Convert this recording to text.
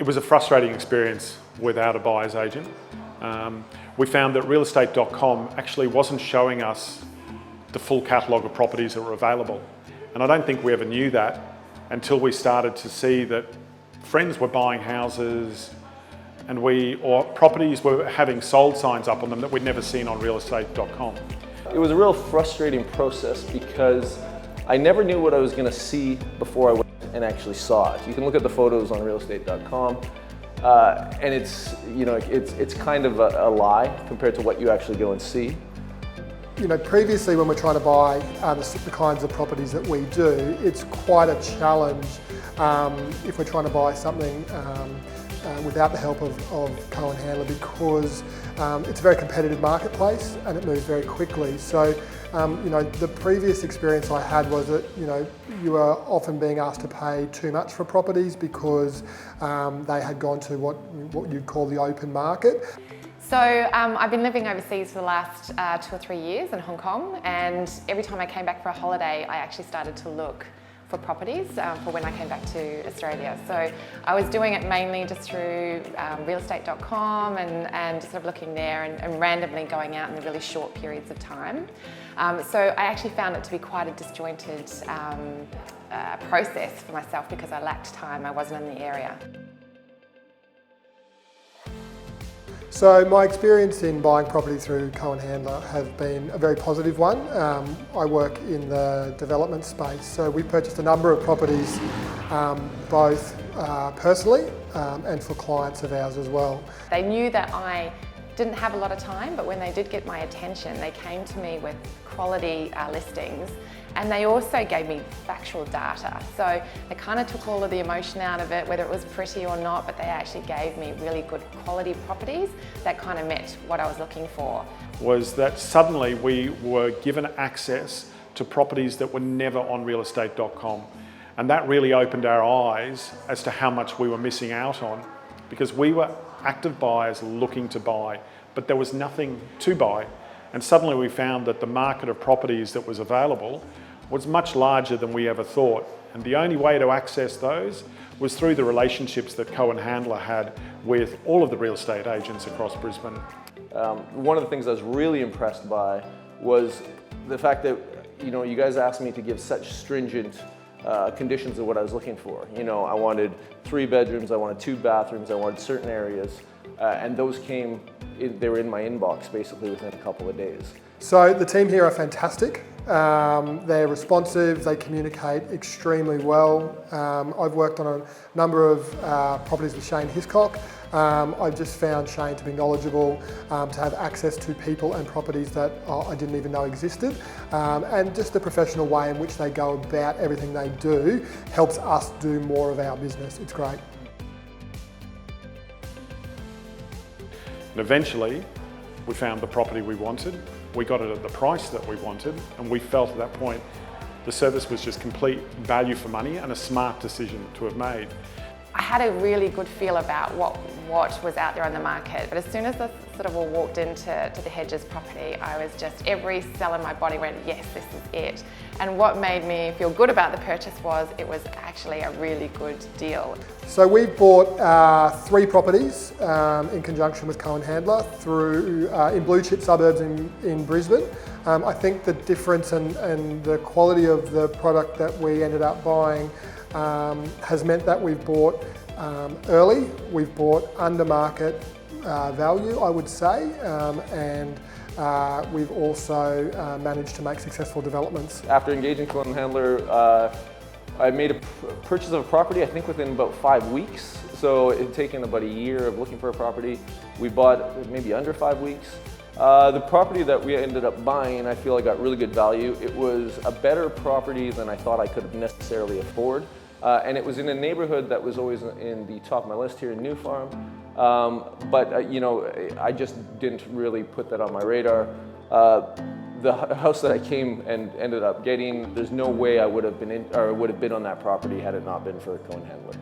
It was a frustrating experience without a buyer's agent. We found that realestate.com actually wasn't showing us the full catalogue of properties that were available. And I don't think we ever knew that until we started to see that friends were buying houses or properties were having sold signs up on them that we'd never seen on realestate.com. It was a real frustrating process because I never knew what I was going to see before I went and actually saw it. You can look at the photos on realestate.com and it's kind of a lie compared to what you actually go and see. You know, previously when we're trying to buy the kinds of properties that we do, it's quite a challenge if we're trying to buy something without the help of Cohen Handler, because it's a very competitive marketplace and it moves very quickly. So, you know, the previous experience I had was that, you know, you were often being asked to pay too much for properties because they had gone to what you'd call the open market. So I've been living overseas for the last 2 or 3 years in Hong Kong, and every time I came back for a holiday, I actually started to look for properties for when I came back to Australia. So I was doing it mainly just through realestate.com and just sort of looking there and randomly going out in the really short periods of time. So I actually found it to be quite a disjointed process for myself because I lacked time, I wasn't in the area. So my experience in buying property through Cohen Handler has been a very positive one. I work in the development space, so we purchased a number of properties both personally and for clients of ours as well. They knew that I didn't have a lot of time, but when they did get my attention, they came to me with quality listings, and they also gave me factual data. So they kind of took all of the emotion out of it, whether it was pretty or not, but they actually gave me really good quality properties that kind of met what I was looking for. Was that suddenly we were given access to properties that were never on realestate.com. And that really opened our eyes as to how much we were missing out on, because we were active buyers looking to buy, but there was nothing to buy. And suddenly we found that the market of properties that was available was much larger than we ever thought. And the only way to access those was through the relationships that Cohen Handler had with all of the real estate agents across Brisbane. One of the things I was really impressed by was the fact that, you know, you guys asked me to give such stringent conditions of what I was looking for. You know, I wanted 3 bedrooms, I wanted 2 bathrooms, I wanted certain areas, and those they were in my inbox basically within a couple of days. So the team here are fantastic. They're responsive, they communicate extremely well. I've worked on a number of properties with Shane Hiscock. I've just found Shane to be knowledgeable, to have access to people and properties that I didn't even know existed, and just the professional way in which they go about everything they do helps us do more of our business. It's great. And eventually, we found the property we wanted. We got it at the price that we wanted, and we felt at that point the service was just complete value for money and a smart decision to have made. I had a really good feel about what was out there on the market, but as soon as I sort of all walked into the Hedges property, I was just, every cell in my body went, yes, this is it. And what made me feel good about the purchase was it was actually a really good deal. So we bought 3 properties in conjunction with Cohen Handler in blue chip suburbs in Brisbane. I think the difference and the quality of the product that we ended up buying has meant that we've bought early, we've bought under market value, I would say, and we've also managed to make successful developments. After engaging Cohen Handler, I made a purchase of a property, I think within about 5 weeks. So it had taken about a year of looking for a property. We bought maybe under 5 weeks. The property that we ended up buying, I feel I got really good value. It was a better property than I thought I could necessarily afford. And it was in a neighborhood that was always in the top of my list here in New Farm. But you know, I just didn't really put that on my radar. The house that I came and ended up getting, there's no way I would have been on that property had it not been for Cohen Handler.